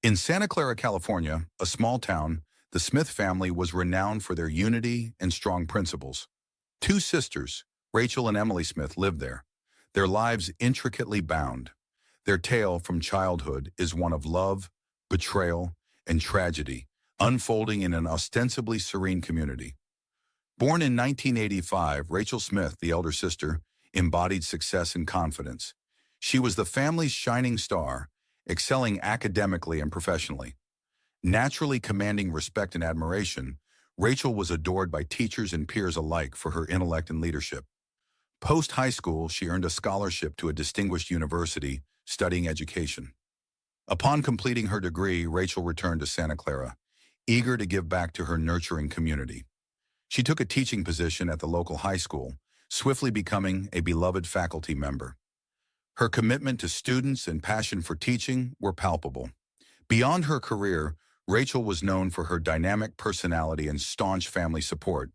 In Santa Clara, California, a small town, the Smith family was renowned for their unity and strong principles. Two sisters, Rachel and Emily Smith, lived there, their lives intricately bound. Their tale from childhood is one of love, betrayal, and tragedy, unfolding in an ostensibly serene community. Born in 1985, Rachel Smith, the elder sister, embodied success and confidence. She was the family's shining star, excelling academically and professionally. Naturally commanding respect and admiration, Rachel was adored by teachers and peers alike for her intellect and leadership. Post-high school, she earned a scholarship to a distinguished university studying education. Upon completing her degree, Rachel returned to Santa Clara, eager to give back to her nurturing community. She took a teaching position at the local high school, swiftly becoming a beloved faculty member. Her commitment to students and passion for teaching were palpable. Beyond her career, Rachel was known for her dynamic personality and staunch family support,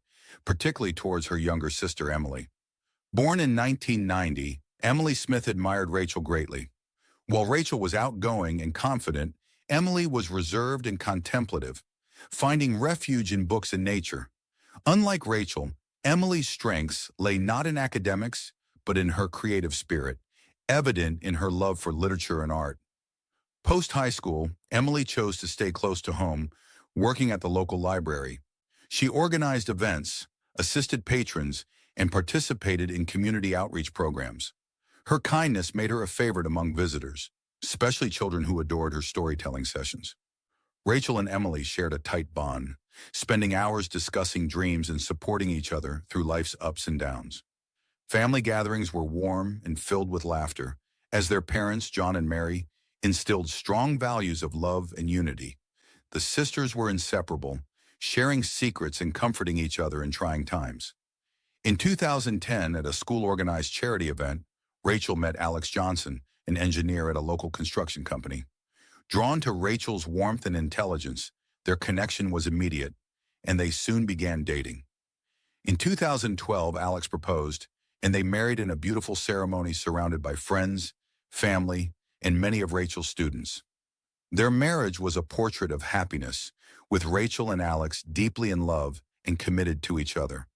particularly towards her younger sister Emily. Born in 1990, Emily Smith admired Rachel greatly. While Rachel was outgoing and confident, Emily was reserved and contemplative, finding refuge in books and nature. Unlike Rachel, Emily's strengths lay not in academics, but in her creative spirit, evident in her love for literature and art. Post-high school, Emily chose to stay close to home, working at the local library. She organized events, assisted patrons, and participated in community outreach programs. Her kindness made her a favorite among visitors, especially children who adored her storytelling sessions. Rachel and Emily shared a tight bond, spending hours discussing dreams and supporting each other through life's ups and downs. Family gatherings were warm and filled with laughter, as their parents, John and Mary, instilled strong values of love and unity. The sisters were inseparable, sharing secrets and comforting each other in trying times. In 2010, at a school-organized charity event, Rachel met Alex Johnson, an engineer at a local construction company. Drawn to Rachel's warmth and intelligence, their connection was immediate, and they soon began dating. In 2012, Alex proposed, and they married in a beautiful ceremony surrounded by friends, family, and many of Rachel's students. Their marriage was a portrait of happiness, with Rachel and Alex deeply in love and committed to each other.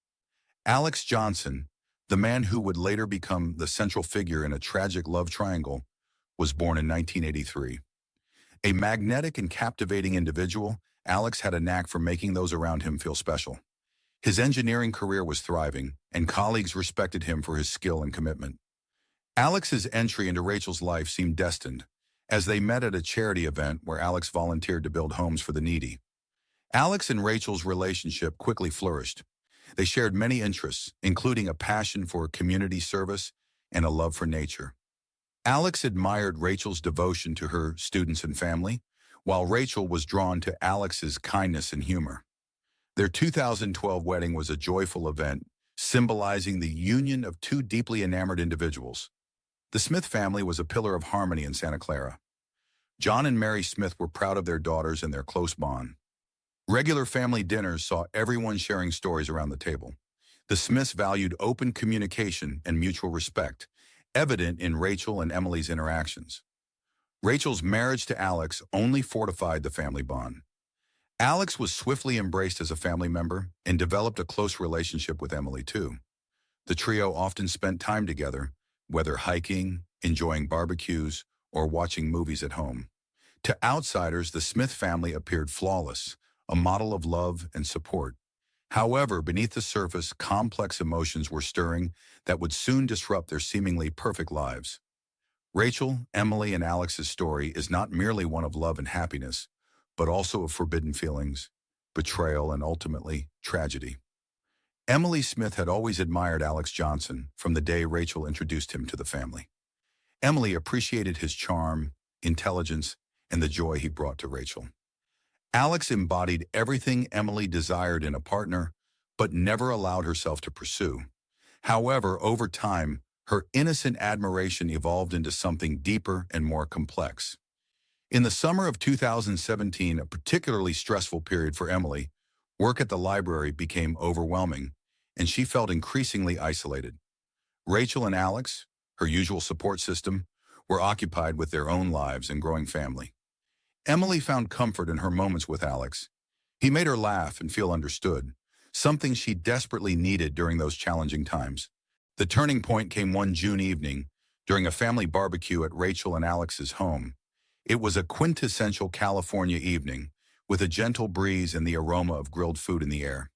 Alex Johnson, the man who would later become the central figure in a tragic love triangle, was born in 1983. A magnetic and captivating individual, Alex had a knack for making those around him feel special. His engineering career was thriving, and colleagues respected him for his skill and commitment. Alex's entry into Rachel's life seemed destined, as they met at a charity event where Alex volunteered to build homes for the needy. Alex and Rachel's relationship quickly flourished. They shared many interests, including a passion for community service and a love for nature. Alex admired Rachel's devotion to her students and family, while Rachel was drawn to Alex's kindness and humor. Their 2012 wedding was a joyful event, symbolizing the union of two deeply enamored individuals. The Smith family was a pillar of harmony in Santa Clara. John and Mary Smith were proud of their daughters and their close bond. Regular family dinners saw everyone sharing stories around the table. The Smiths valued open communication and mutual respect, evident in Rachel and Emily's interactions. Rachel's marriage to Alex only fortified the family bond. Alex was swiftly embraced as a family member and developed a close relationship with Emily too. The trio often spent time together, whether hiking, enjoying barbecues, or watching movies at home. To outsiders, the Smith family appeared flawless, a model of love and support. However, beneath the surface, complex emotions were stirring that would soon disrupt their seemingly perfect lives. Rachel, Emily, and Alex's story is not merely one of love and happiness, but also of forbidden feelings, betrayal, and ultimately, tragedy. Emily Smith had always admired Alex Johnson from the day Rachel introduced him to the family. Emily appreciated his charm, intelligence, and the joy he brought to Rachel. Alex embodied everything Emily desired in a partner, but never allowed herself to pursue. However, over time, her innocent admiration evolved into something deeper and more complex. In the summer of 2017, a particularly stressful period for Emily, work at the library became overwhelming, and she felt increasingly isolated. Rachel and Alex, her usual support system, were occupied with their own lives and growing family. Emily found comfort in her moments with Alex. He made her laugh and feel understood, something she desperately needed during those challenging times. The turning point came one June evening during a family barbecue at Rachel and Alex's home. It was a quintessential California evening, with a gentle breeze and the aroma of grilled food in the air.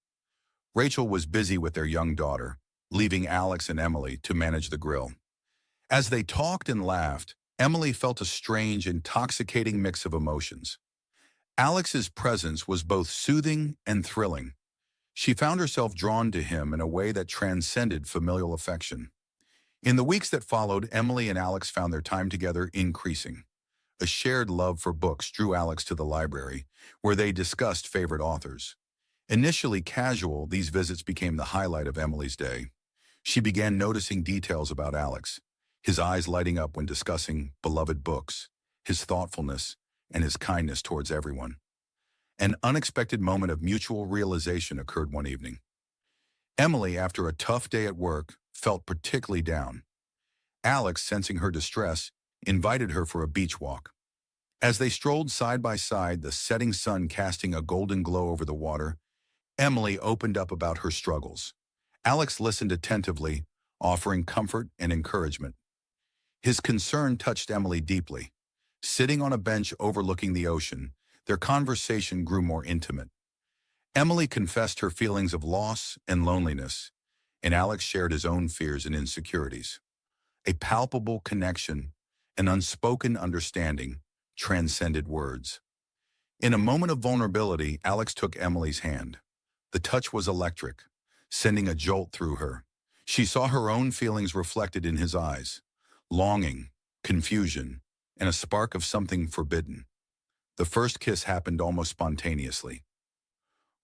Rachel was busy with their young daughter, leaving Alex and Emily to manage the grill. As they talked and laughed, Emily felt a strange, intoxicating mix of emotions. Alex's presence was both soothing and thrilling. She found herself drawn to him in a way that transcended familial affection. In the weeks that followed, Emily and Alex found their time together increasing. A shared love for books drew Alex to the library, where they discussed favorite authors. Initially casual, these visits became the highlight of Emily's day. She began noticing details about Alex, his eyes lighting up when discussing beloved books, his thoughtfulness, and his kindness towards everyone. An unexpected moment of mutual realization occurred one evening. Emily, after a tough day at work, felt particularly down. Alex, sensing her distress, invited her for a beach walk. As they strolled side by side, the setting sun casting a golden glow over the water, Emily opened up about her struggles. Alex listened attentively, offering comfort and encouragement. His concern touched Emily deeply. Sitting on a bench overlooking the ocean, their conversation grew more intimate. Emily confessed her feelings of loss and loneliness, and Alex shared his own fears and insecurities. A palpable connection, an unspoken understanding, transcended words. In a moment of vulnerability, Alex took Emily's hand. The touch was electric, sending a jolt through her. She saw her own feelings reflected in his eyes, longing, confusion, and a spark of something forbidden. The first kiss happened almost spontaneously.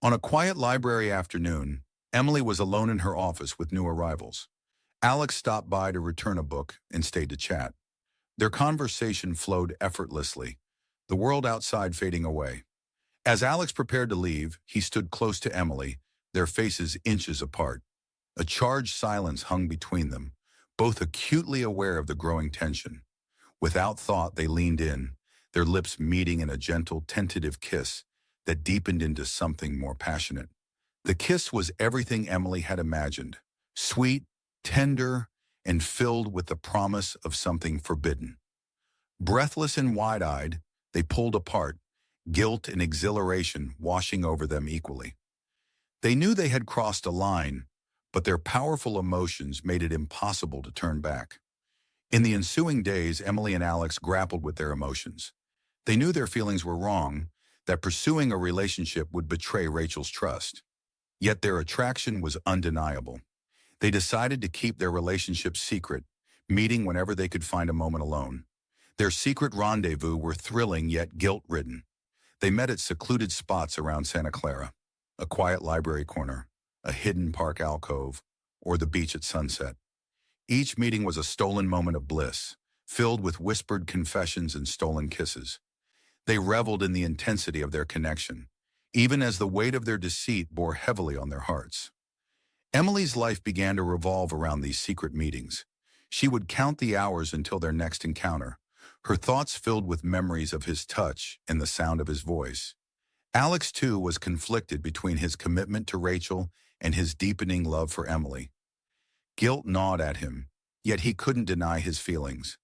On a quiet library afternoon, Emily was alone in her office with new arrivals. Alex stopped by to return a book and stayed to chat. Their conversation flowed effortlessly, the world outside fading away. As Alex prepared to leave, he stood close to Emily, their faces inches apart. A charged silence hung between them, both acutely aware of the growing tension. Without thought, they leaned in, their lips meeting in a gentle, tentative kiss that deepened into something more passionate. The kiss was everything Emily had imagined, sweet, tender, and filled with the promise of something forbidden. Breathless and wide-eyed, they pulled apart, guilt and exhilaration washing over them equally. They knew they had crossed a line, but their powerful emotions made it impossible to turn back. In the ensuing days, Emily and Alex grappled with their emotions. They knew their feelings were wrong, that pursuing a relationship would betray Rachel's trust. Yet their attraction was undeniable. They decided to keep their relationship secret, meeting whenever they could find a moment alone. Their secret rendezvous were thrilling yet guilt-ridden. They met at secluded spots around Santa Clara, a quiet library corner, a hidden park alcove, or the beach at sunset. Each meeting was a stolen moment of bliss, filled with whispered confessions and stolen kisses. They reveled in the intensity of their connection, even as the weight of their deceit bore heavily on their hearts. Emily's life began to revolve around these secret meetings. She would count the hours until their next encounter, her thoughts filled with memories of his touch and the sound of his voice. Alex, too, was conflicted between his commitment to Rachel and his deepening love for Emily. Guilt gnawed at him, yet he couldn't deny his feelings.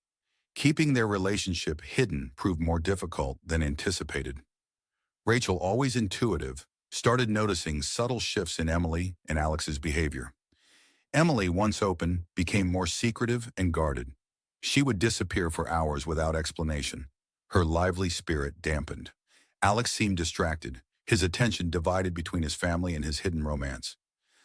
Keeping their relationship hidden proved more difficult than anticipated. Rachel, always intuitive, started noticing subtle shifts in Emily and Alex's behavior. Emily, once open, became more secretive and guarded. She would disappear for hours without explanation, her lively spirit dampened. Alex seemed distracted, his attention divided between his family and his hidden romance.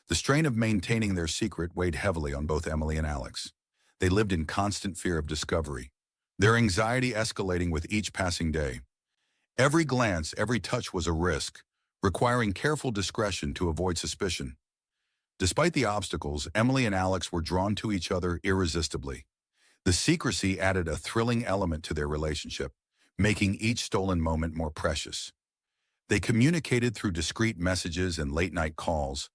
The strain of maintaining their secret weighed heavily on both Emily and Alex. They lived in constant fear of discovery, their anxiety escalating with each passing day. Every glance, every touch was a risk, requiring careful discretion to avoid suspicion. Despite the obstacles, Emily and Alex were drawn to each other irresistibly. The secrecy added a thrilling element to their relationship, making each stolen moment more precious. They communicated through discreet messages and late-night calls,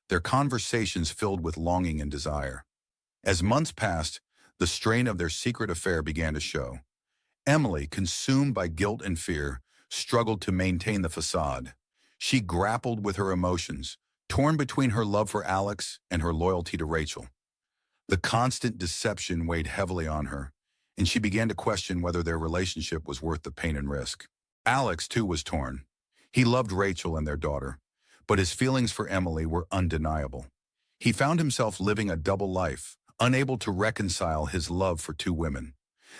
their conversations filled with longing and desire. As months passed, the strain of their secret affair began to show. Emily, consumed by guilt and fear, struggled to maintain the facade. She grappled with her emotions, torn between her love for Alex and her loyalty to Rachel. The constant deception weighed heavily on her, and she began to question whether their relationship was worth the pain and risk. Alex, too, was torn. He loved Rachel and their daughter, but his feelings for Emily were undeniable. He found himself living a double life, unable to reconcile his love for two women.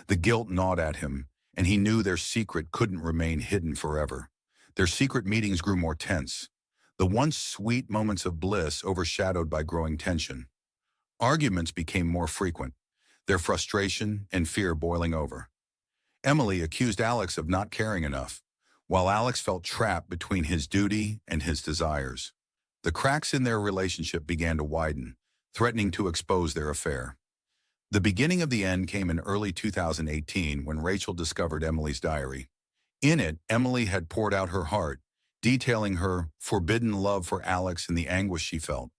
The guilt gnawed at him, and he knew their secret couldn't remain hidden forever. Their secret meetings grew more tense, the once sweet moments of bliss overshadowed by growing tension. Arguments became more frequent, their frustration and fear boiling over. Emily accused Alex of not caring enough, while Alex felt trapped between his duty and his desires. The cracks in their relationship began to widen, threatening to expose their affair. The beginning of the end came in early 2018 when Rachel discovered Emily's diary. In it, Emily had poured out her heart, detailing her forbidden love for Alex and the anguish she felt.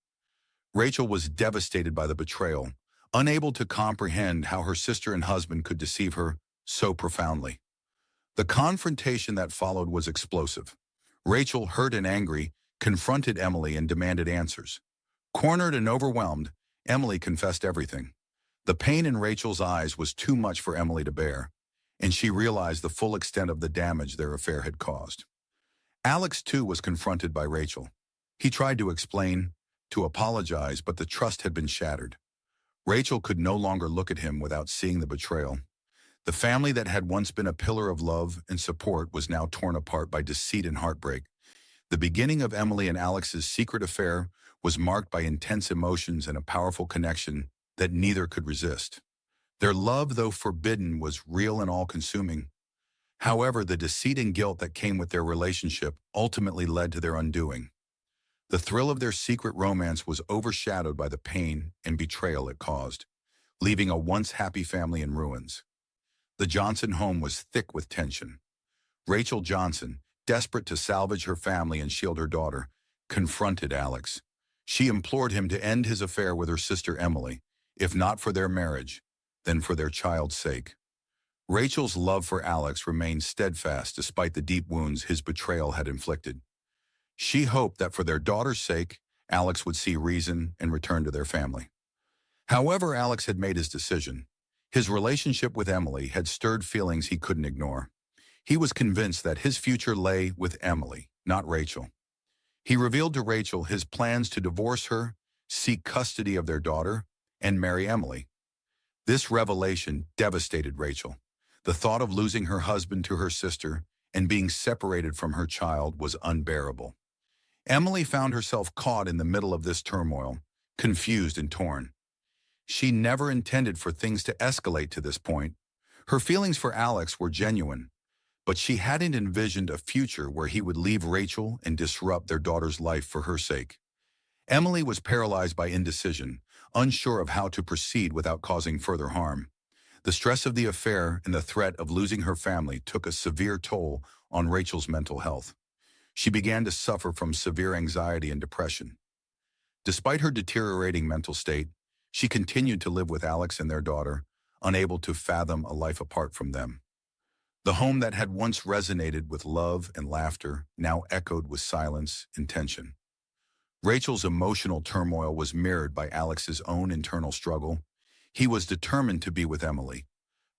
Rachel was devastated by the betrayal, unable to comprehend how her sister and husband could deceive her so profoundly. The confrontation that followed was explosive. Rachel, hurt and angry, confronted Emily and demanded answers. Cornered and overwhelmed, Emily confessed everything. The pain in Rachel's eyes was too much for Emily to bear, and she realized the full extent of the damage their affair had caused. Alex, too, was confronted by Rachel. He tried to explain, to apologize, but the trust had been shattered. Rachel could no longer look at him without seeing the betrayal. The family that had once been a pillar of love and support was now torn apart by deceit and heartbreak. The beginning of Emily and Alex's secret affair was marked by intense emotions and a powerful connection that neither could resist. Their love, though forbidden, was real and all-consuming. However, the deceit and guilt that came with their relationship ultimately led to their undoing. The thrill of their secret romance was overshadowed by the pain and betrayal it caused, leaving a once happy family in ruins. The Johnson home was thick with tension. Rachel Johnson, desperate to salvage her family and shield her daughter, confronted Alex. She implored him to end his affair with her sister Emily, if not for their marriage, then for their child's sake. Rachel's love for Alex remained steadfast despite the deep wounds his betrayal had inflicted. She hoped that for their daughter's sake, Alex would see reason and return to their family. However, Alex had made his decision. His relationship with Emily had stirred feelings he couldn't ignore. He was convinced that his future lay with Emily, not Rachel. He revealed to Rachel his plans to divorce her, seek custody of their daughter, and marry Emily. This revelation devastated Rachel. The thought of losing her husband to her sister and being separated from her child was unbearable. Emily found herself caught in the middle of this turmoil, confused and torn. She never intended for things to escalate to this point. Her feelings for Alex were genuine, but she hadn't envisioned a future where he would leave Rachel and disrupt their daughter's life for her sake. Emily was paralyzed by indecision, unsure of how to proceed without causing further harm. The stress of the affair and the threat of losing her family took a severe toll on Rachel's mental health. She began to suffer from severe anxiety and depression. Despite her deteriorating mental state, she continued to live with Alex and their daughter, unable to fathom a life apart from them. The home that had once resonated with love and laughter now echoed with silence and tension. Rachel's emotional turmoil was mirrored by Alex's own internal struggle. He was determined to be with Emily,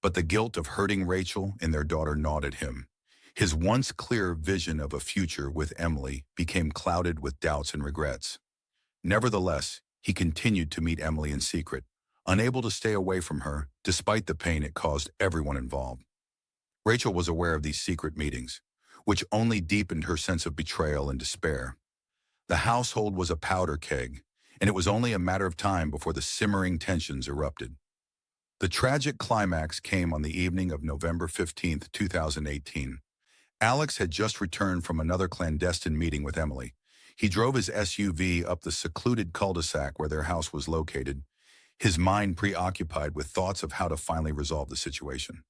but the guilt of hurting Rachel and their daughter gnawed at him. His once clear vision of a future with Emily became clouded with doubts and regrets. Nevertheless, he continued to meet Emily in secret, unable to stay away from her despite the pain it caused everyone involved. Rachel was aware of these secret meetings, which only deepened her sense of betrayal and despair. The household was a powder keg, and it was only a matter of time before the simmering tensions erupted. The tragic climax came on the evening of November 15, 2018. Alex had just returned from another clandestine meeting with Emily. He drove his SUV up the secluded cul-de-sac where their house was located, his mind preoccupied with thoughts of how to finally resolve the situation.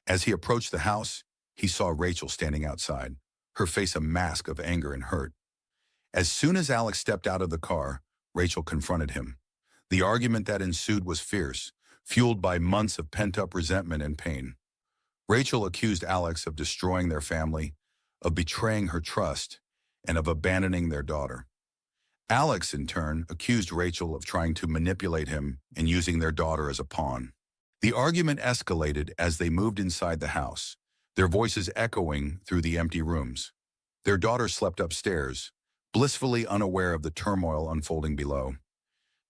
As he approached the house, he saw Rachel standing outside, her face a mask of anger and hurt. As soon as Alex stepped out of the car, Rachel confronted him. The argument that ensued was fierce, fueled by months of pent-up resentment and pain. Rachel accused Alex of destroying their family, of betraying her trust, and of abandoning their daughter. Alex, in turn, accused Rachel of trying to manipulate him and using their daughter as a pawn. The argument escalated as they moved inside the house, their voices echoing through the empty rooms. Their daughter slept upstairs, blissfully unaware of the turmoil unfolding below.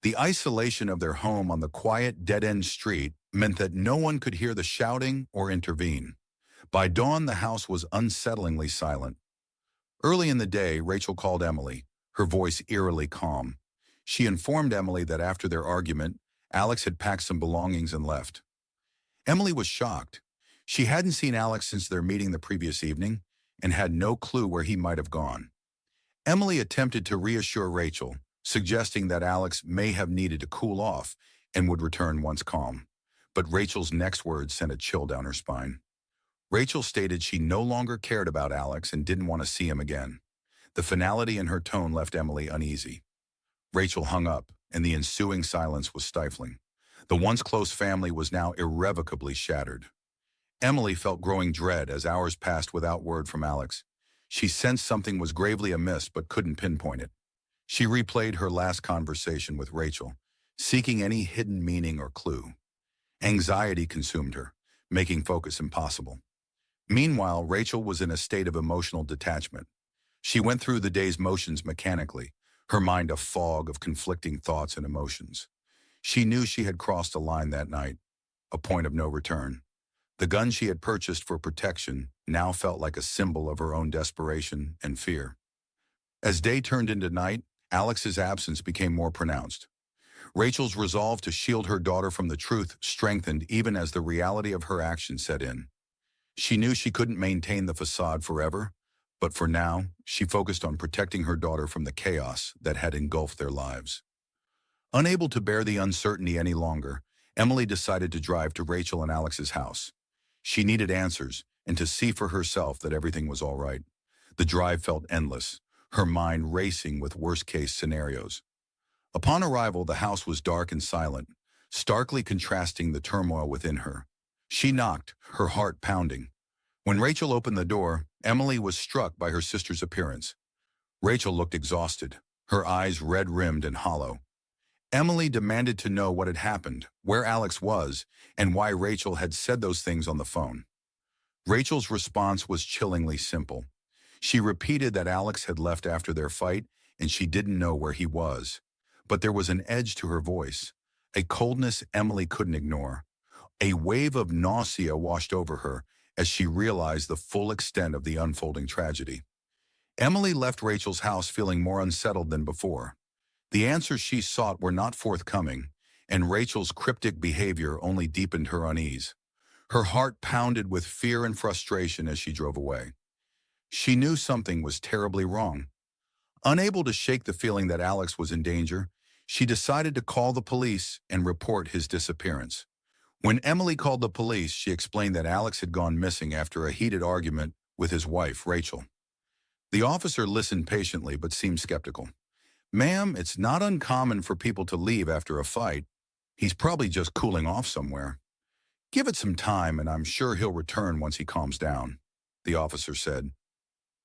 The isolation of their home on the quiet, dead-end street meant that no one could hear the shouting or intervene. By dawn, the house was unsettlingly silent. Early in the day, Rachel called Emily, her voice eerily calm. She informed Emily that after their argument, Alex had packed some belongings and left. Emily was shocked. She hadn't seen Alex since their meeting the previous evening and had no clue where he might have gone. Emily attempted to reassure Rachel, suggesting that Alex may have needed to cool off and would return once calm. But Rachel's next words sent a chill down her spine. Rachel stated she no longer cared about Alex and didn't want to see him again. The finality in her tone left Emily uneasy. Rachel hung up, and the ensuing silence was stifling. The once close family was now irrevocably shattered. Emily felt growing dread as hours passed without word from Alex. She sensed something was gravely amiss but couldn't pinpoint it. She replayed her last conversation with Rachel, seeking any hidden meaning or clue. Anxiety consumed her, making focus impossible. Meanwhile, Rachel was in a state of emotional detachment. She went through the day's motions mechanically, her mind a fog of conflicting thoughts and emotions. She knew she had crossed a line that night, a point of no return. The gun she had purchased for protection now felt like a symbol of her own desperation and fear. As day turned into night, Alex's absence became more pronounced. Rachel's resolve to shield her daughter from the truth strengthened even as the reality of her actions set in. She knew she couldn't maintain the facade forever, but for now, she focused on protecting her daughter from the chaos that had engulfed their lives. Unable to bear the uncertainty any longer, Emily decided to drive to Rachel and Alex's house. She needed answers and to see for herself that everything was all right. The drive felt endless, her mind racing with worst-case scenarios. Upon arrival, the house was dark and silent, starkly contrasting the turmoil within her. She knocked, her heart pounding. When Rachel opened the door, Emily was struck by her sister's appearance. Rachel looked exhausted, her eyes red-rimmed and hollow. Emily demanded to know what had happened, where Alex was, and why Rachel had said those things on the phone. Rachel's response was chillingly simple. She repeated that Alex had left after their fight and she didn't know where he was. But there was an edge to her voice, a coldness Emily couldn't ignore. A wave of nausea washed over her as she realized the full extent of the unfolding tragedy. Emily left Rachel's house feeling more unsettled than before. The answers she sought were not forthcoming, and Rachel's cryptic behavior only deepened her unease. Her heart pounded with fear and frustration as she drove away. She knew something was terribly wrong. Unable to shake the feeling that Alex was in danger, she decided to call the police and report his disappearance. When Emily called the police, she explained that Alex had gone missing after a heated argument with his wife, Rachel. The officer listened patiently but seemed skeptical. "Ma'am, it's not uncommon for people to leave after a fight. He's probably just cooling off somewhere. Give it some time and I'm sure he'll return once he calms down," the officer said.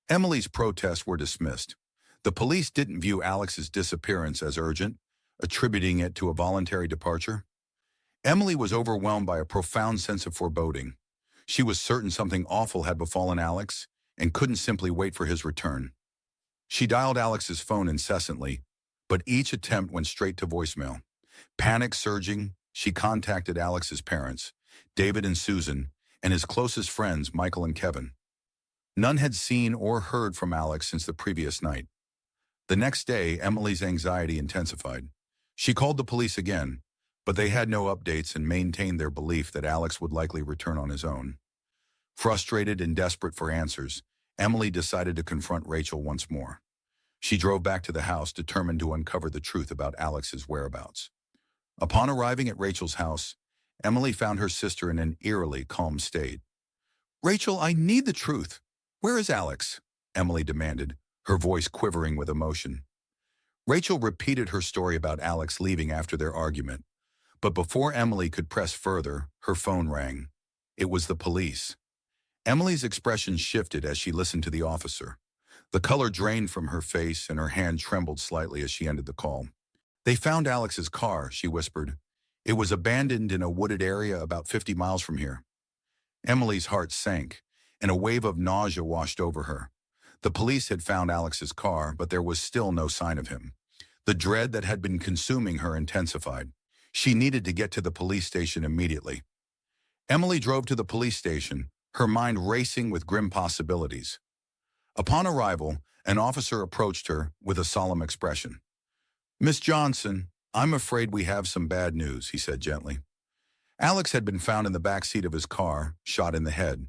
Emily's protests were dismissed. The police didn't view Alex's disappearance as urgent, attributing it to a voluntary departure. Emily was overwhelmed by a profound sense of foreboding. She was certain something awful had befallen Alex and couldn't simply wait for his return. She dialed Alex's phone incessantly, but each attempt went straight to voicemail. Panic surging, she contacted Alex's parents, David and Susan, and his closest friends, Michael and Kevin. None had seen or heard from Alex since the previous night. The next day, Emily's anxiety intensified. She called the police again, but they had no updates and maintained their belief that Alex would likely return on his own. Frustrated and desperate for answers, Emily decided to confront Rachel once more. She drove back to the house, determined to uncover the truth about Alex's whereabouts. Upon arriving at Rachel's house, Emily found her sister in an eerily calm state. "Rachel, I need the truth. Where is Alex?" Emily demanded, her voice quivering with emotion. Rachel repeated her story about Alex leaving after their argument, but before Emily could press further, her phone rang. It was the police. Emily's expression shifted as she listened to the officer. The color drained from her face and her hand trembled slightly as she ended the call. "They found Alex's car," she whispered. "It was abandoned in a wooded area about 50 miles from here." Emily's heart sank, and a wave of nausea washed over her. The police had found Alex's car, but there was still no sign of him. The dread that had been consuming her intensified. She needed to get to the police station immediately. Emily drove to the police station, her mind racing with grim possibilities. Upon arrival, an officer approached her with a solemn expression. "Miss Johnson, I'm afraid we have some bad news," he said gently. Alex had been found in the back seat of his car, shot in the head.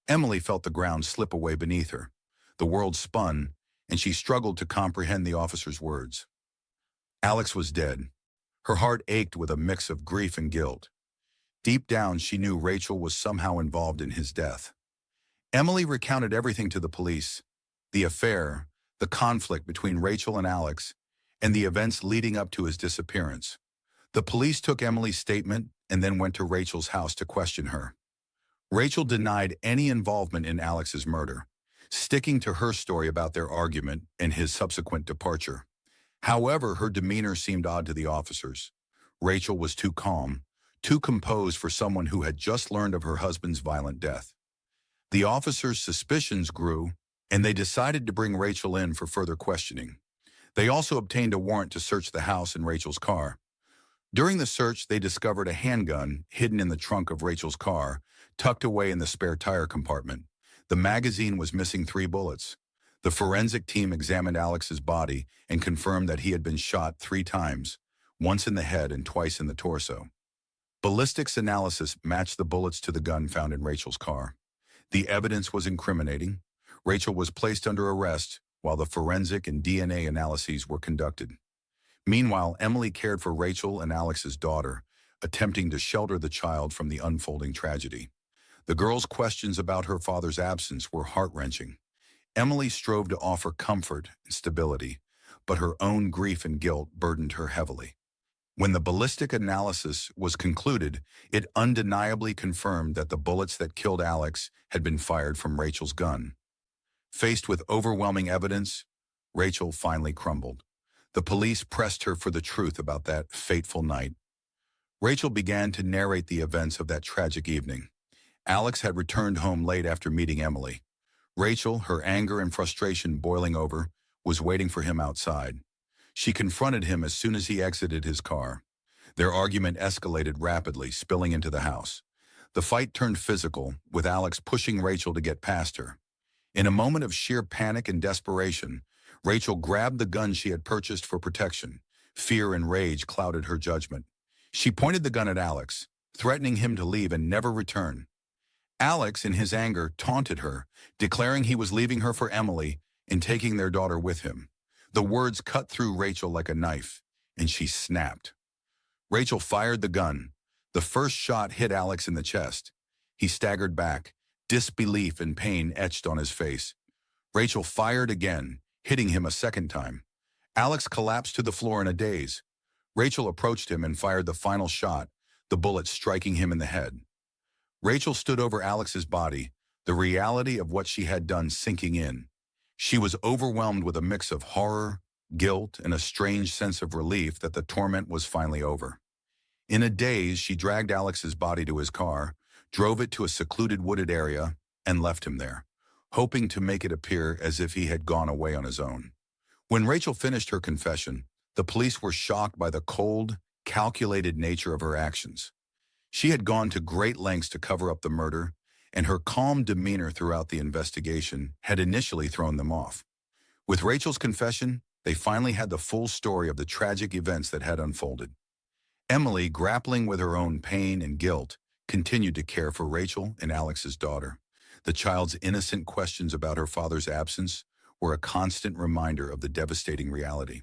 Emily felt the ground slip away beneath her. The world spun, and she struggled to comprehend the officer's words. Alex was dead. Her heart ached with a mix of grief and guilt. Deep down, she knew Rachel was somehow involved in his death. Emily recounted everything to the police: the affair, the conflict between Rachel and Alex, and the events leading up to his disappearance. The police took Emily's statement and then went to Rachel's house to question her. Rachel denied any involvement in Alex's murder, sticking to her story about their argument and his subsequent departure. However, her demeanor seemed odd to the officers. Rachel was too calm, too composed for someone who had just learned of her husband's violent death. The officers' suspicions grew, and they decided to bring Rachel in for further questioning. They also obtained a warrant to search the house and Rachel's car. During the search, they discovered a handgun hidden in the trunk of Rachel's car, tucked away in the spare tire compartment. The magazine was missing 3 bullets. The forensic team examined Alex's body and confirmed that he had been shot 3 times, once in the head and twice in the torso. Ballistics analysis matched the bullets to the gun found in Rachel's car. The evidence was incriminating. Rachel was placed under arrest while the forensic and DNA analyses were conducted. Meanwhile, Emily cared for Rachel and Alex's daughter, attempting to shelter the child from the unfolding tragedy. The girl's questions about her father's absence were heart-wrenching. Emily strove to offer comfort and stability, but her own grief and guilt burdened her heavily. When the ballistic analysis was concluded, it undeniably confirmed that the bullets that killed Alex had been fired from Rachel's gun. Faced with overwhelming evidence, Rachel finally crumbled. The police pressed her for the truth about that fateful night. Rachel began to narrate the events of that tragic evening. Alex had returned home late after meeting Emily. Rachel, her anger and frustration boiling over, was waiting for him outside. She confronted him as soon as he exited his car. Their argument escalated rapidly, spilling into the house. The fight turned physical, with Alex pushing Rachel to get past her. In a moment of sheer panic and desperation, Rachel grabbed the gun she had purchased for protection. Fear and rage clouded her judgment. She pointed the gun at Alex, threatening him to leave and never return. Alex, in his anger, taunted her, declaring he was leaving her for Emily and taking their daughter with him. The words cut through Rachel like a knife, and she snapped. Rachel fired the gun. The first shot hit Alex in the chest. He staggered back, disbelief and pain etched on his face. Rachel fired again, hitting him a second time. Alex collapsed to the floor in a daze. Rachel approached him and fired the final shot, the bullet striking him in the head. Rachel stood over Alex's body, the reality of what she had done sinking in. She was overwhelmed with a mix of horror, guilt, and a strange sense of relief that the torment was finally over. In a daze, she dragged Alex's body to his car, drove it to a secluded wooded area, and left him there, hoping to make it appear as if he had gone away on his own. When Rachel finished her confession, the police were shocked by the cold, calculated nature of her actions. She had gone to great lengths to cover up the murder, and her calm demeanor throughout the investigation had initially thrown them off. With Rachel's confession, they finally had the full story of the tragic events that had unfolded. Emily, grappling with her own pain and guilt, continued to care for Rachel and Alex's daughter. The child's innocent questions about her father's absence were a constant reminder of the devastating reality.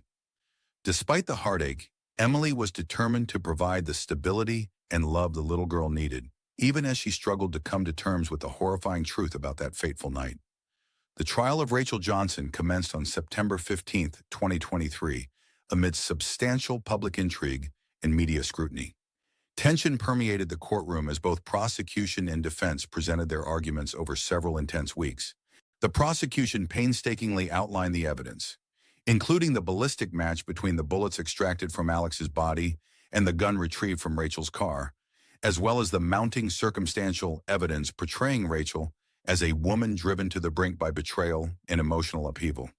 Despite the heartache, Emily was determined to provide the stability and love the little girl needed, even as she struggled to come to terms with the horrifying truth about that fateful night. The trial of Rachel Johnson commenced on September 15, 2023, amidst substantial public intrigue and media scrutiny. Tension permeated the courtroom as both prosecution and defense presented their arguments over several intense weeks. The prosecution painstakingly outlined the evidence, including the ballistic match between the bullets extracted from Alex's body and the gun retrieved from Rachel's car, as well as the mounting circumstantial evidence portraying Rachel as a woman driven to the brink by betrayal and emotional upheaval.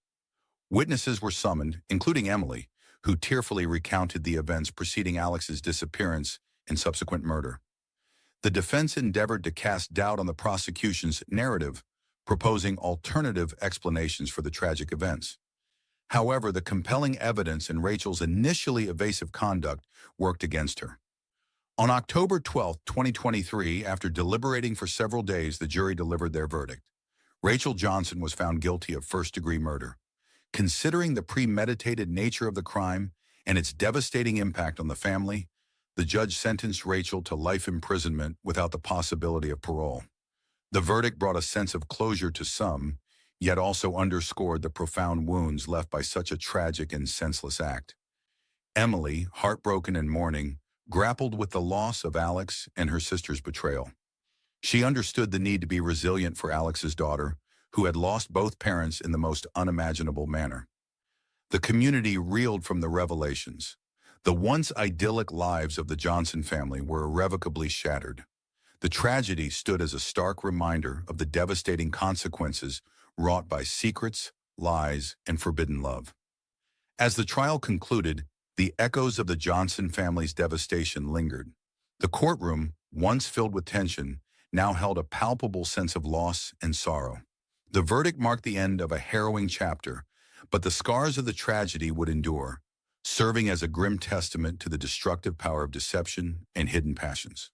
Witnesses were summoned, including Emily, who tearfully recounted the events preceding Alex's disappearance and subsequent murder. The defense endeavored to cast doubt on the prosecution's narrative, proposing alternative explanations for the tragic events. However, the compelling evidence in Rachel's initially evasive conduct worked against her. On October 12, 2023, after deliberating for several days, the jury delivered their verdict. Rachel Johnson was found guilty of first-degree murder. Considering the premeditated nature of the crime and its devastating impact on the family, the judge sentenced Rachel to life imprisonment without the possibility of parole. The verdict brought a sense of closure to some, yet also underscored the profound wounds left by such a tragic and senseless act. Emily, heartbroken and mourning, grappled with the loss of Alex and her sister's betrayal. She understood the need to be resilient for Alex's daughter, who had lost both parents in the most unimaginable manner. The community reeled from the revelations. The once idyllic lives of the Johnson family were irrevocably shattered. The tragedy stood as a stark reminder of the devastating consequences wrought by secrets, lies, and forbidden love. As the trial concluded, the echoes of the Johnson family's devastation lingered. The courtroom, once filled with tension, now held a palpable sense of loss and sorrow. The verdict marked the end of a harrowing chapter, but the scars of the tragedy would endure, serving as a grim testament to the destructive power of deception and hidden passions.